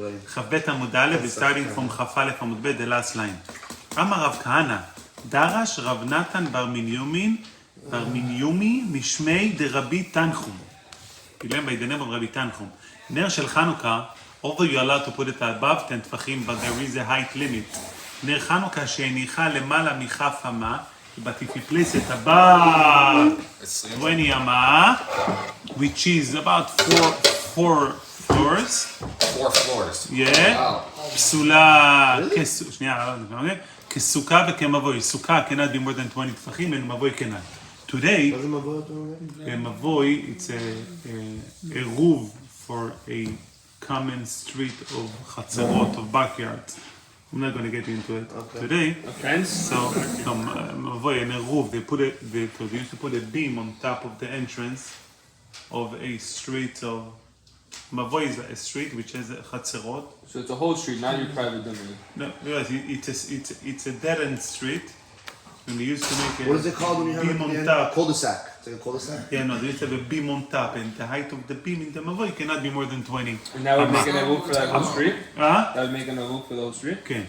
Chavbet Amud Aleph, starting from Chaf Aleph Amud Bet, the last line. Amar Rav Kahana, Darash Rav Natan bar Minyumi Mishmei de Rabbi Tanchum. He learned by the name of Rabbi Tanchum. Ner shel Chanukah, although you're allowed to put it above 10 tfachim, but there is a height limit. Ner Chanukah she'enicha lemala michaf hama, but if you place it above 20 ama, which is about four floors. 4 floors. Yeah. Wow. פסולה, כסוכה וכמבוי. סוכה cannot be more than 20 טפחים, and מבוי cannot. Today, מבוי, it's a roof for a common street of chatzerot, of backyards. I'm not going to get into it today. Okay. So, מבוי, in a roof, they used to put a beam on top of the entrance of a street of Mavoi is a street which has chatzerot. So it's a whole street, not your private domain. No, yes, it's a dead-end street. And they used to make a what is it called when you have beam on a top. cul-de-sac? It's like a cul-de-sac? Yeah, no, they used to have a beam on top, and the height of the beam in the Mavoi cannot be more than 20. And that would make an roof for that whole street? Huh? That would make a roof for the whole street? Okay.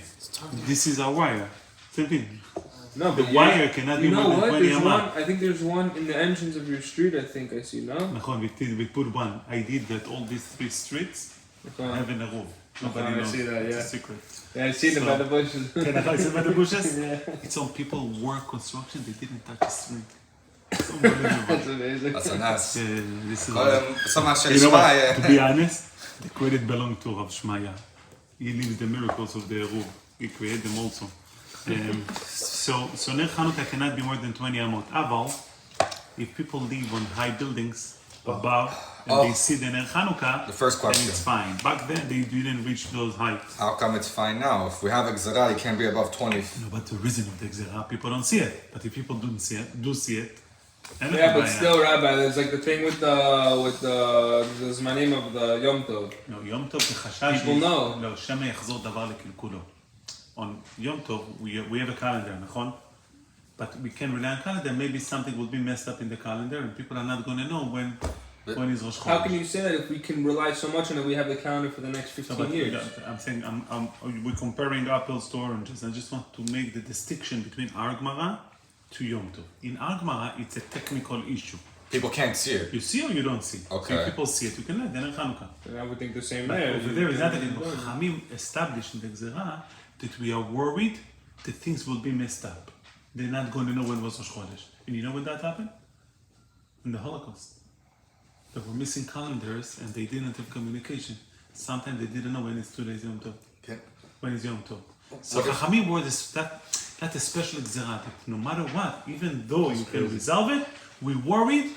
This is a wire. Same thing. No, The but wire cannot be you know more than what? 20 There's ama. one, I think there's one in the entrance of your street, I think I see, no? נכון, we put one. I did that all these 3 streets have in a roof. Nobody I knows. see that, yeah. It's a secret. Yeah, I see them by the bushes. Can I see by the bushes? Yeah. It's on people work construction, they didn't touch the street. It's unbelievable. That's amazing. That's a nice. This is Someone should you know what? try. To be honest, the credit belongs to Rav Shmaya. He leaves the miracles of the roof. He created them also. So Ner Chanukah cannot be more than 20 amot. Aval, if people live on high buildings above and they see the Ner Chanukah, The first question. then it's fine. Back then they didn't reach those heights. How come it's fine now? If we have a Gzera, it can't be above 20. No, but the reason of the Gzera, people don't see it. But if people do see it, and Yeah, but still, Rabbi, there's like the thing with the Zmanim of the Yom Tov. No, Yom Tov the חשש. People know. לא, שמא יחזור דבר לקלקולו. On Yom Tov, we have a calendar, נכון? But we can rely on calendar. Maybe something will be messed up in the calendar, and people are not going to know when is Rosh Chodesh. How can you say that if we can rely so much on it, we have the calendar for the next 15 But years? I'm saying we're comparing apples to oranges. I just want to make the distinction between our Gemara to Yom Tov. In our Gemara, it's a technical issue. People can't see it. You see or you don't see? Okay. So if people see it, you can let them in Chanukah. And I would think the same But there. over there is not that Chachamim established in the Gzera that we are worried that things will be messed up. They're not going to know when was Rosh Chodesh. And you know when that happened? In the Holocaust. They were missing calendars and they didn't have communication. Sometimes they didn't know when it's 2 days Yom Tov. Okay. When is Yom Tov. So Chachamim were that's a special Gzera. No matter what, even though you can resolve it, we worried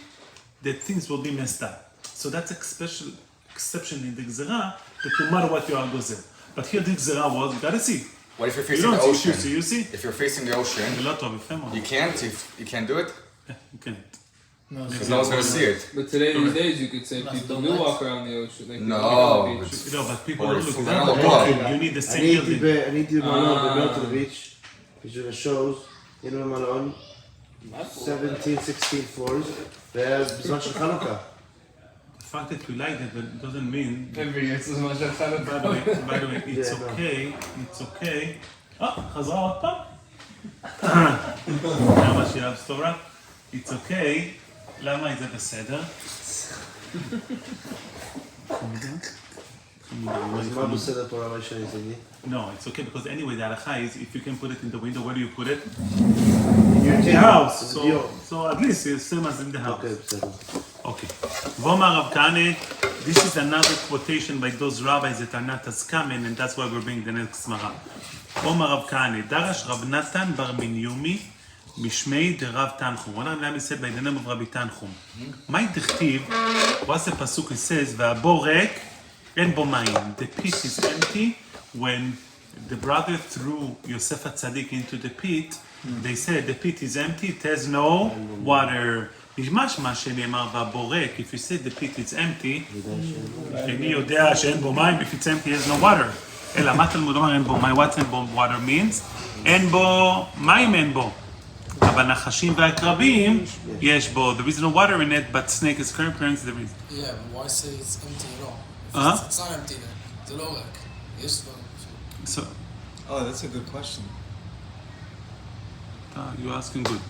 that things will be messed up. So that's a special exception in the Gzera that no matter what you are gozer. But here the Gzera was, you gotta see. What if you're You facing the don't ocean? see, you see? If you're facing the ocean, A lot of it, you can't. You can't do it Yeah, you can. because no one's gonna see it. But today, these days, you could say people do walk around the ocean. Like, No, people go to the beach. it's- You know, but people Or don't look from at another that. block. You need the I same need to building. be to the beach. Because it shows in the Malon 17, 16 floors. There's בזמן של חנוכה. The fact that we like it doesn't mean. Every year, it's as much as I By the way, it's Yeah, no. okay. It's okay. חזרה עוד פעם? למה שיהיה הבשורה? It's okay. למה זה בסדר? אז מה בסדר פה רבי שאני זיני? No, it's okay because anyway the halacha is if you can put it in the window, where do you put it? In The house. So, So at least it's same as in the house. אוקיי, בסדר. Okay. Vomar Rav Kahane, this is another quotation by those rabbis that are not as common, and that's why we're bringing the next Gemara. Vomar Rav Kahane, Darash Rav Natan bar Minyumi, Mishmei de Rav Tanchum. One of them is said by the name of Rabbi Tanchum. My dichtiv, what's the pasuk? It says, Va'aborek en bo mayim. The pit is empty. When the brother threw Yosef HaTzadik into the pit, they said the pit is empty, it has no water. משמע שנאמר בבורק, if you say the pit is empty, אני יודע שאין בו מים, if it's empty, has no water. אלא מה תלמוד אומר אין בו מים, what אין בו water means? אין בו מים, אין בו. אבל נחשים ועקרבים, יש בו. There is no water in it, but snake is current, there is. Yeah, but why say it's empty at all? Uh-huh. It's not empty then. זה לא רק. יש דברים. So, Oh, that's a good question. you're asking good.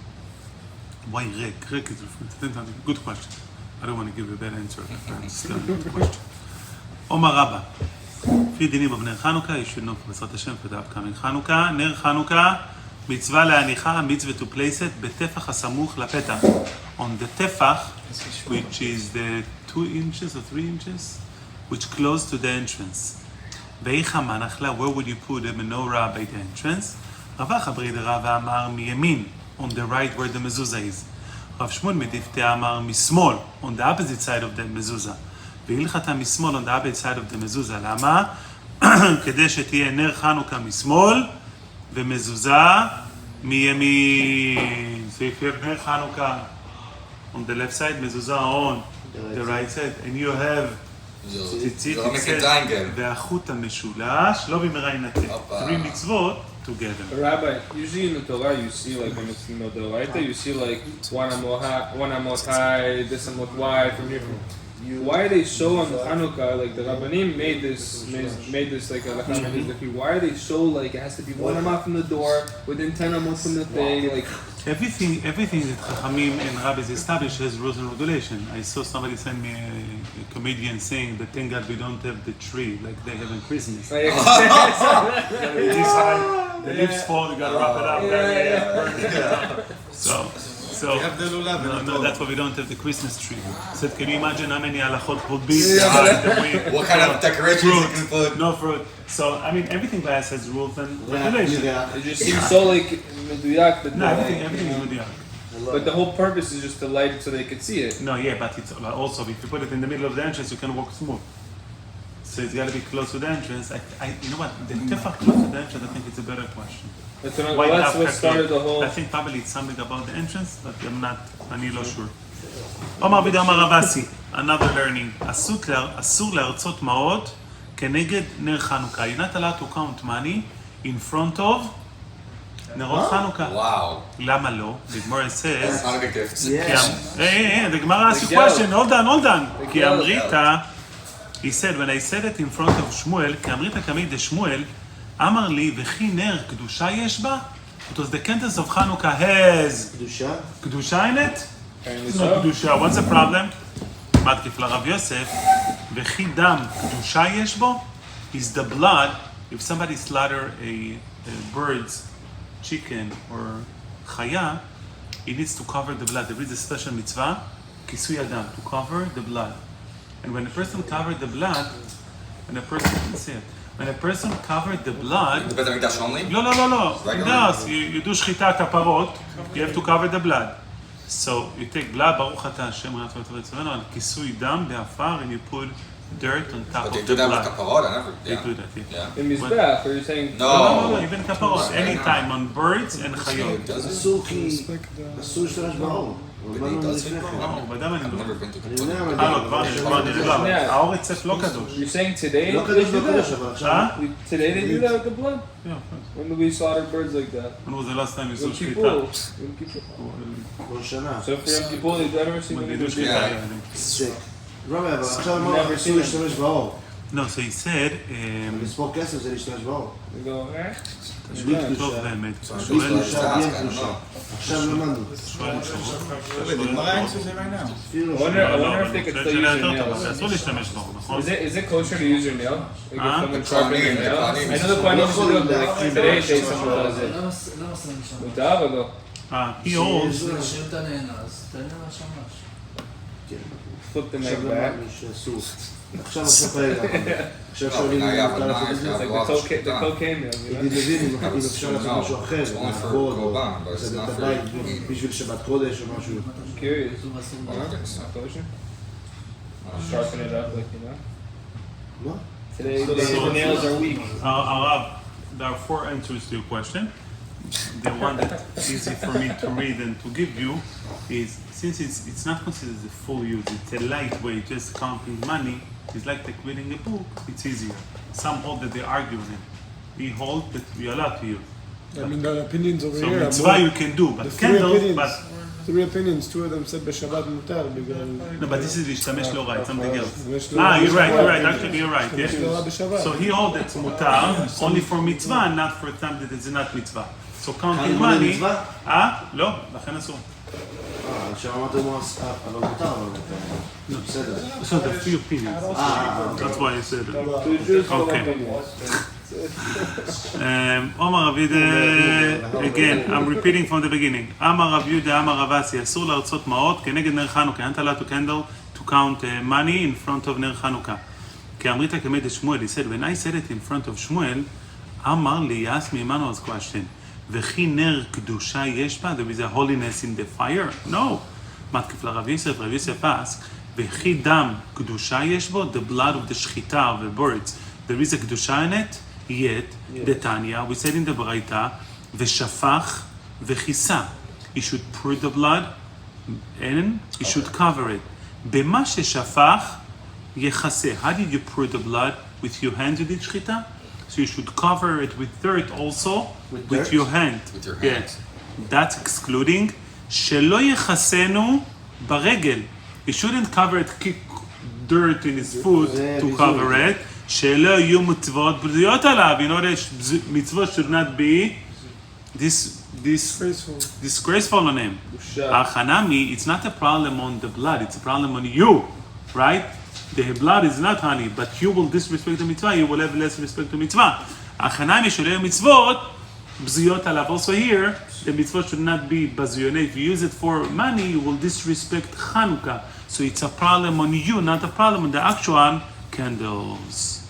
Why ריק? ריק is different. Good question. I don't want to give you a bad answer. I understand the question. עומר רבא, לפי דינים בבנר חנוכה, ישנו בעזרת השם for the upcoming חנוכה. נר חנוכה, מצווה להניחה, מצווה to place it, בטפח הסמוך לפתח. On the טפח, which is the 2 inches or 3 inches, which close to the entrance. ואיך המנחלה, where would you put a menorah by the entrance? רבא חברי דרבא אמר מימין, on the right where the mezuzah is. רב שמואל מדפתיה אמר משמאל, on the opposite side of the mezuzah. והלכתה משמאל on the opposite side of the mezuzah. למה? כדי שתהיה נר חנוכה משמאל ומזוזה מימין. So if you have נר חנוכה on the left side, mezuzah on the right side, and you have ציצית יצאת והחוט המשולש, לא במהרה ינתק. 3 מצוות together. Rabbi, usually in the Torah you see like when it's the Doraita, you see like one amot high, this amot wide from here. Why they show on the Hanukkah like the Rabbanim made this like a why do they show like it has to be 1 amot from the door within 10 amot from the thing like everything that Chachamim and rabbis established has rules and regulation. I saw somebody send me a comedian saying that thank God we don't have the tree like they have in Christmas. The leaves fall, you gotta wrap it up. Burn it. So no, that's why we don't have the Christmas tree. Said, can you imagine how many halachot would be? What kind of decorations you can put? No fruit. So I mean, everything class has rules and regulations. it just seems so like meduyak that No, everything is meduyak. but the whole purpose is just to light it so they could see it. No, yeah, but it's also if you put it in the middle of the entrance, you can walk smooth. So it's got to be close to the entrance. You know what? The tefach close to the entrance, I think it's a better question. That's what started the whole. I think probably it's something about the entrance, but אני לא sure. אומר בידי אמר רב אסי, another learning. אסור להרצות מעות כנגד נר חנוכה. You're not allowed to count money in front of נרות חנוכה. Wow. למה לא? The Gemara says... Hanukkah gifts. Hey, the Gemara asked you a question. Hold on. כי אמריתה, he said, when I said it in front of שמואל, כי אמריתה כמי דשמואל, אמר לי, וכי נר קדושה יש בה? Because the cantus of Hanukkah has... קדושה in it? No קדושה. What's the problem? מתקיף לרב יוסף, וכי דם קדושה יש בו? Is the blood, if somebody slaughter a bird's chicken or chaya, he needs to cover the blood. There is a special mitzvah, kisui adam, to cover the blood. And when a person covered the blood, when a person covered the blood, בבית המקדש only? לא, you do שחיטת הפרות, you have to cover the blood. So you take blood, ברוך אתה השם רעתו וטוב לצבנו, על כיסוי דם בעפר, and you put dirt on top of the blood. But they do that with kaparot? I never... They do that, yeah. In Mizbeach, or you're saying... No, even kaparot, anytime, on birds and חיות. אסור להשתמש באור. But he does it? בדם אני I've לא. never been to Kaparot. כבר נראה. האור אצף לא קדוש. You're saying today לא they קדוש, do לא קדוש, that? אבל עכשיו... Today they do that with the blood? Yeah. When do we slaughter birds like that? When was the last time you saw Yom שחיטה? Kippur. כל שנה. So for Yom Kippur, they've never seen When they them do do שחיטה, that. yeah. רבי, אבל עכשיו אמרו, אסור להשתמש באור. No, so he said, לספור כסף זה להשתמש באור. They go, תשביט טוב באמת. בלי קדושה, בלי קדושה. עכשיו למדנו. Wait, the Gemara answers it right now. I wonder if they could still use your nails. אסור להשתמש בו, נכון? Is it kosher to use your nail? Like if someone sharpening your nail? Kohanim. I know the Kohanim used to do it, but like today someone does it. למה עושים שם? מותר או לא? he holds, שאם אתה נאנס, תן לה שמש. Flip the neck עכשיו back. למדנו שאסור. עכשיו רגע. עכשיו שואלים אם מותר לעשות את זה. It's like the cocaine nails, you know? ידיד מבין אם אפשר לעשות משהו אחר, לעבוד, או לעשות את הבית בשביל שבת קודש או משהו. I'm curious. אסור ואסור. I don't think so. Not kosher? Sharpen it up like, you know? לא? Today the nails are weak. Arav, there are 4 answers to your question. The one that's easy for me to read and to give you is, since it's not considered a full use, it's a light way, just counting money, it's like reading a book, it's easier. Some hold that they argue on it. We hold that we are allowed to use. I mean, the opinions over So here are mitzvah more... you can do, but the three candles, opinions. but Three opinions, two of them said בשבת מותר בגלל... No, but this is להשתמש לא רע, it's something else. ויש לו- You're right, actually you're right, יש לו רע yeah. בשבת. So he holds it's מותר, only for mitzvah, and not for time that it's not mitzvah. So counting לימוד money... מצווה? לא, לכן אסור. עכשיו אמרת אבל מותר, אבל מותר. בסדר. So the few opinions. That's why I said it. To choose for Okay. opinions. Omar Rav Yehuda, again, I'm repeating from the beginning. Amar Rav Yehuda, Amar Rav Asi, אסור להרצות מעות כנגד נר חנוכה. Not allowed to candle to count money in front of נר חנוכה. כי אמרית כמד שמואל, he said, when I said it in front of Shmuel, אמר לי, ask me Emmanuel's question, וכי נר קדושה יש בה? There is a holiness in the fire? No. מתקיף לרב יוסף, רב יוסף asked, וכי דם קדושה יש בו? The blood of the שחיטה of the birds. There is a קדושה in it? Yet, the Tanya, we said in the Braita, ושפך וכיסה. You should pour the blood and you should cover it. במה ששפך יכסה. How did you pour the blood? With your hand you did שחיטה? So you should cover it with dirt also, with your hand. With your hand. Yes. That's excluding שלא יכסנו ברגל. You shouldn't cover it, kick dirt in his foot to cover it. שלא יהיו מצוות בזויות עליו. You know that מצוות should not be disgraceful on him. Hanami, it's not a problem on the blood, it's a problem on you, right? The blood is not honey, but you will disrespect the mitzvah, you will have less respect to mitzvah. Hanami שלא יהיו מצוות בזויות עליו. Also here, the mitzvot should not be bazuyone. If you use it for money, you will disrespect Hanukkah. So it's a problem on you, not a problem on the actual candles.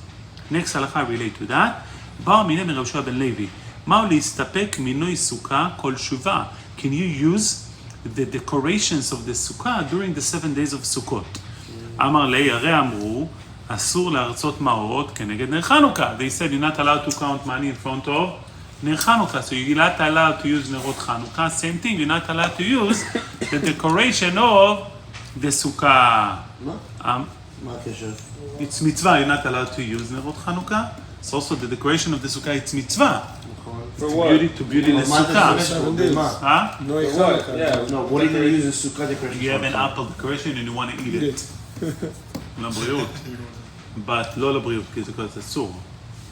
Next halacha relate to that. באו מיני מרב יהושע בן לוי. מהו להסתפק מינוי סוכה כל שובה? Can you use the decorations of the sukkah during the 7 days of Sukkot? אמר לי, הרי אמרו, אסור להרצות מעות כנגד נר חנוכה. They said you're not allowed to count money in front of נר חנוכה. So you're not allowed to use נרות חנוכה. Same thing, you're not allowed to use the decoration of the sukkah. מה הקשר? It's mitzvah, you're not allowed to use נרות חנוכה. It's also the decoration of the sukkah, it's mitzvah. For what? To beauty the sukkah. Huh? No, For what? Yeah. No, what are you going to use a sukkah decoration You have for? an apple decoration and you want to eat it. לבריאות. But לא לבריאות, because it's אסור.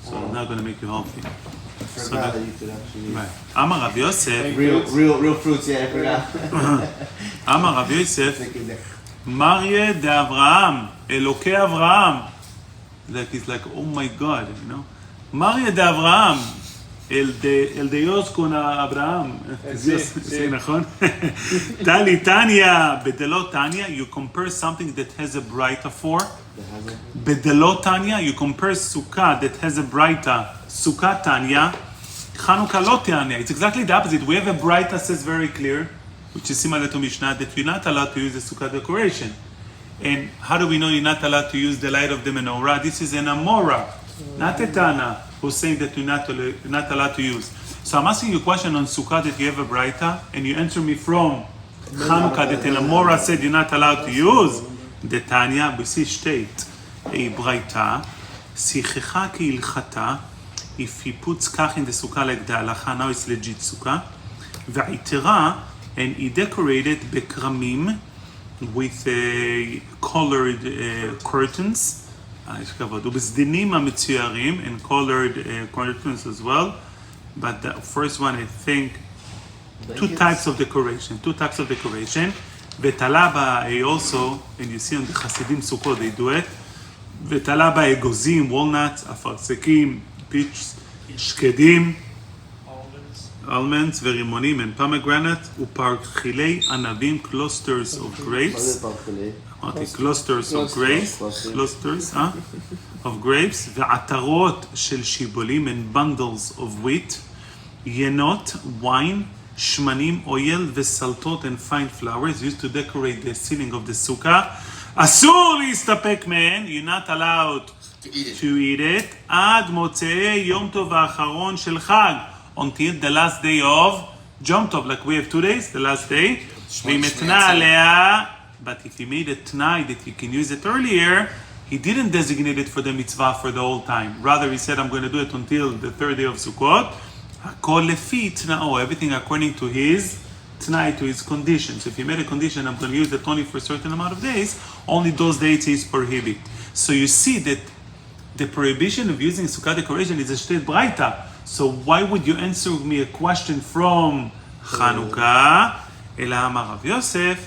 So it's not going to make you healthy. I forgot that you could actually use Right. אמר רב יוסף, real fruits, yeah, I forgot. אמר רב יוסף, Thinking that. מריה דאברהם, אלוקי אברהם. Like it's like, oh my God, you know. מריה דאברהם, אל דיוס קונה אברהם. זה נכון? טלי, טניה, בדלו טניה, you compare something that has a brighter for. בדלו טניה, you compare סוכה that has a brighter, סוכה טניה, חנוכה לא טניה. It's exactly the opposite. We have a brighter says very clear, which is similar to Mishnah, that you're not allowed to use the sukkah decoration. And how do we know you're not allowed to use the light of the menorah? This is an Amora, not a Tana, who's saying that you're not allowed to use. So I'm asking you a question on sukkah that you have a brighter, and you answer me from Hanukkah that an Amora said you're not allowed to use. The Tanya, we see state, a brighter, sichecha k'ilchata, if he puts kach in the sukkah like the halacha, now it's legit sukkah, v'itera, and he decorated bekramim, with colored curtains, ובסדינים המצוירים, and colored curtains as well. But the first one, I think, two types of decoration. ותלה בה also, and you see on the חסידים סוכות, they do it, ותלה בה אגוזים, walnuts, אפרסקים, peach, שקדים, almonds ורימונים and pomegranate ופרחילי ענבים, clusters of grapes, אמרתי clusters of grapes, of grapes, ועטרות של שיבולים and bundles of wheat, ינות, wine, שמנים, oil וסלטות and fine flowers used to decorate the ceiling of the sukkah. אסור להסתפק מהן, you're not allowed to eat it, עד מוצאי יום טוב האחרון של חג, until the last day of Yom Tov, like we have 2 days, the last day. But if he made a t'nai that you can use it earlier, he didn't designate it for the mitzvah for the whole time. Rather, he said, I'm going to do it until the 3rd day of Sukkot. Hakol lefi t'na'o, everything according to his tonight to his conditions. If he made a condition, I'm going to use it only for a certain amount of days, only those days is prohibited. So you see that the prohibition of using sukkah decoration is a state braita. So why would you answer me a question from Chanukah? אלא אמר רב יוסף,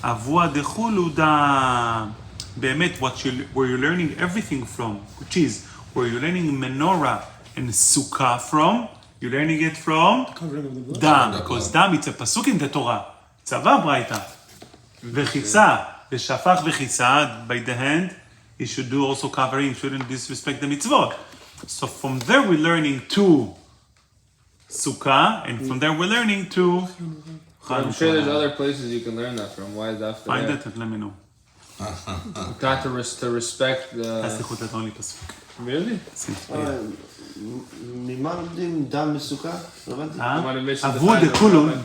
אבוה דחולו דם. באמת, where you're learning everything from, which is where you're learning menorah and sukkah from, you're learning it from דם, because דם it's a pasuk in the Torah. צבא ברייתא. וחיסה, ושפך וחיסה, by the hand, you should do also covering, you shouldn't disrespect the mitzvot. So from there we're learning to sukkah, and from there we're learning to I'm sure there's other places you can learn that from. Why is that after Find that? it and let me know. Got to respect the... תסליחו את only pasuk. Really? ממה לומדים דם מסוכה? לא הבנתי. Avu dekulu,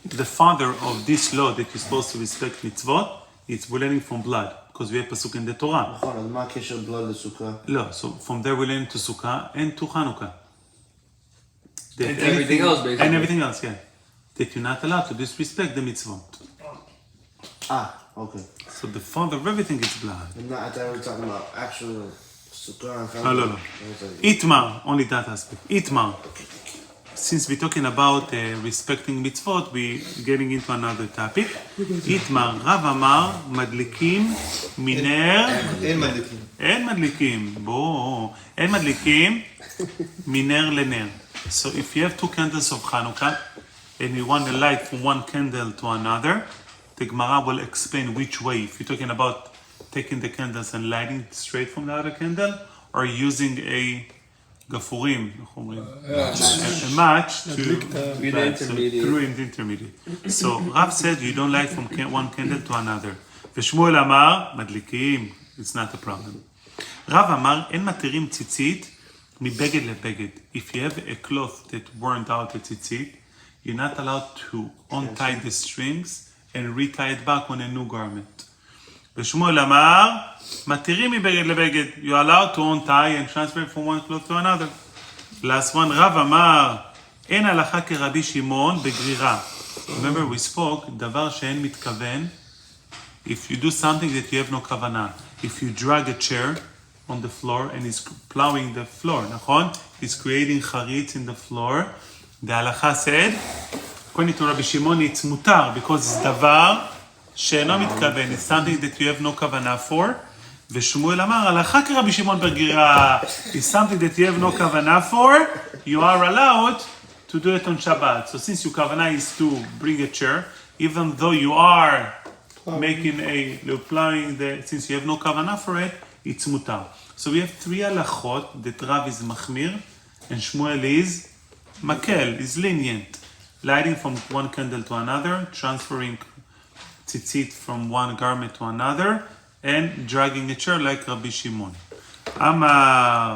the father of this law that you're supposed to respect mitzvot, it's we're learning from blood, because we have pasuk in the Torah. נכון, אז מה הקשר בלוד לסוכה? No, so from there we're learning to sukkah and to Hanukkah. That And everything else, basically. And everything else, yeah. That you're not allowed to disrespect the mitzvot. אוקיי. So the father of everything is blood. אתה were talking about actual סוכה. No. Itmar, only that aspect. Itmar. Since we're talking about respecting mitzvot, we're getting into another topic. Itmar, Rav Amar, מדליקים מנר... אין מדליקים. בוא. אין מדליקים מנר לנר. So if you have two candles of Hanukkah, and you want to light from one candle to another, the Gemara will explain which way. If you're talking about taking the candles and lighting straight from the other candle, or using a gafurim, a match to light, so through the intermediate. So Rav said you don't light from one candle to another. ושמואל אמר, מדליקים, it's not a problem. רב אמר, אין מתירים ציצית מבגד לבגד. If you have a cloth that burned out a tzitzit, you're not allowed to untie the strings and retie it back on a new garment. ושמואל אמר, מתירים מבגד לבגד. You're allowed to untie and transfer from one cloth to another. Last one, רב אמר, אין הלכה כרבי שמעון בגרירה. Remember we spoke, דבר שאין מתכוון, if you do something that you have no כוונה. If you drag a chair on the floor and he's plowing the floor, נכון? He's creating charitz in the floor. The halacha said, according to Rabbi Shimon, it's mutar because it's דבר שאינו מתכוון. It's something that you have no כוונה for. ושמואל אמר, הלכה כרבי שמעון בגרירה. It's something that you have no כוונה for. You are allowed to do it on Shabbat. So since your כוונה is to bring a chair, even though you are making applying since you have no כוונה for it, it's mutar. So we have three halachot that Rav is machmir and Shmuel is makel, is lenient. Lighting from one candle to another, transferring tzitzit from one garment to another, and dragging a chair like Rabbi Shimon.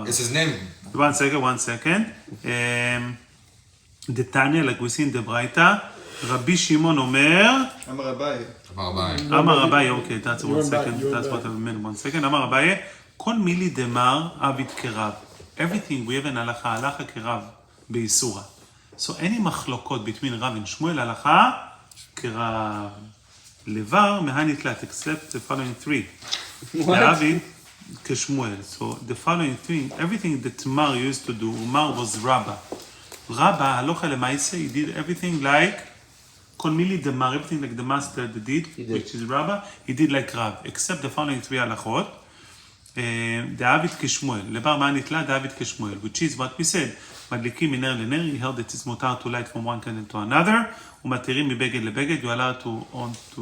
It's his name. One second. The Tanya, like we see in the Braita, Rabbi Shimon Omer, אמר אביי. Amar Abaye, okay, that's 1 second, that's what I meant, 1 second. Amar Abaye, כל מילי דמר אביד כרב. Everything we have in הלכה, הלכה כרב, באיסורה. So any מחלוקות between רב and שמואל, הלכה כרב. לבר מהנתלת, except the following three. לאביד כשמואל. So the following three, everything that Mar used to do, Mar was Rabbah. Rabbah, הלכה למעשה, he did everything like כל מילי דמר, everything like the master did, which is Rabbah, he did like Rav, except the following three halachot. דאביד כשמואל, לבר מה נתלה דאביד כשמואל, which is what we said, מדליקים מנר לנר, he held that it's מותר to light from one candle to another, ומתירים מבגד לבגד, you allow to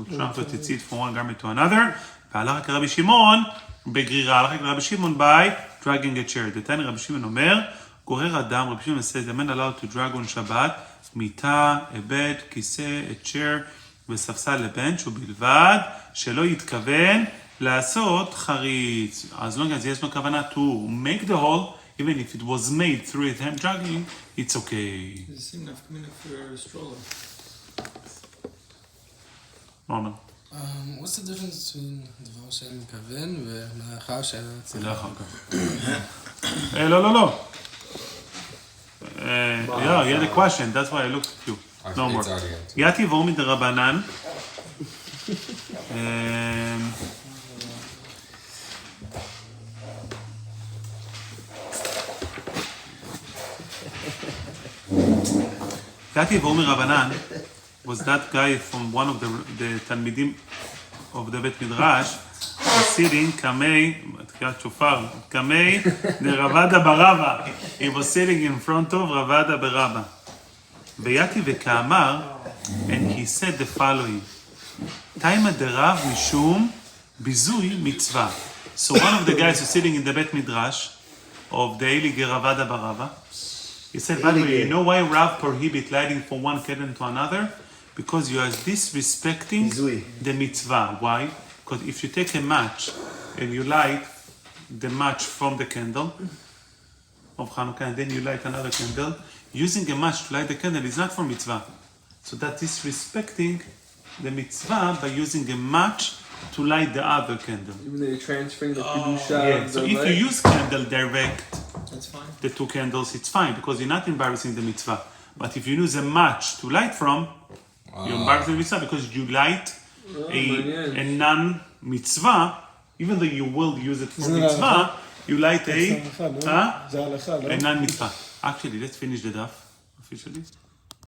transfer ציצית from one garment to another, והלכה כרבי שמעון, בגרירה, הלכה כרבי שמעון by dragging a chair. דתני רבי שמעון אומר, גורר אדם, רבי שמעון says, the man allowed to drag on Shabbat, מיטה, בד, כיסא, a chair, וספסל לבנץ' ובלבד, שלא יתכוון לעשות חריץ. As long as יש לו כוונה to make the hole, even if it was made through his hand dragging, it's okay. Does it seem enough coming for a stroller? Normal. What's the difference between דבר שאין מכוון ומלאכה שאין זה לא אחר כך. לא. Yeah, you had a question, that's why I looked at you. No more. It's already empty. יתי ואור מדרבנן. יתי ואור מרבנן was that guy from one of the תלמידים of the בית מדרש was sitting קמי, תקיעת שופר, קמי דרבדה ברבא. He was sitting in front of רבדה ברבא. ויתי וכאמר, and he said the following, תימא דרב משום ביזוי מצווה. So one of the guys who's sitting in the בית מדרש of the Eilige רבדה ברבא, he said, by the way, you know why Rav prohibit lighting from one candle to another? Because you are disrespecting the mitzvah. Why? Because if you take a match and you light the match from the candle of Hanukkah and then you light another candle, using a match to light the candle is not for mitzvah. So that is disrespecting the mitzvah by using a match to light the other candle. Even though you're transferring the kedusha. Yeah. So if you use candle direct, That's fine. the two candles, it's fine because you're not embarrassing the mitzvah. But if you use a match to light from, you embarrass the mitzvah because you light a non-mitzvah, even though you will use it for mitzvah, you light a non-mitzvah. Actually, let's finish the daf officially.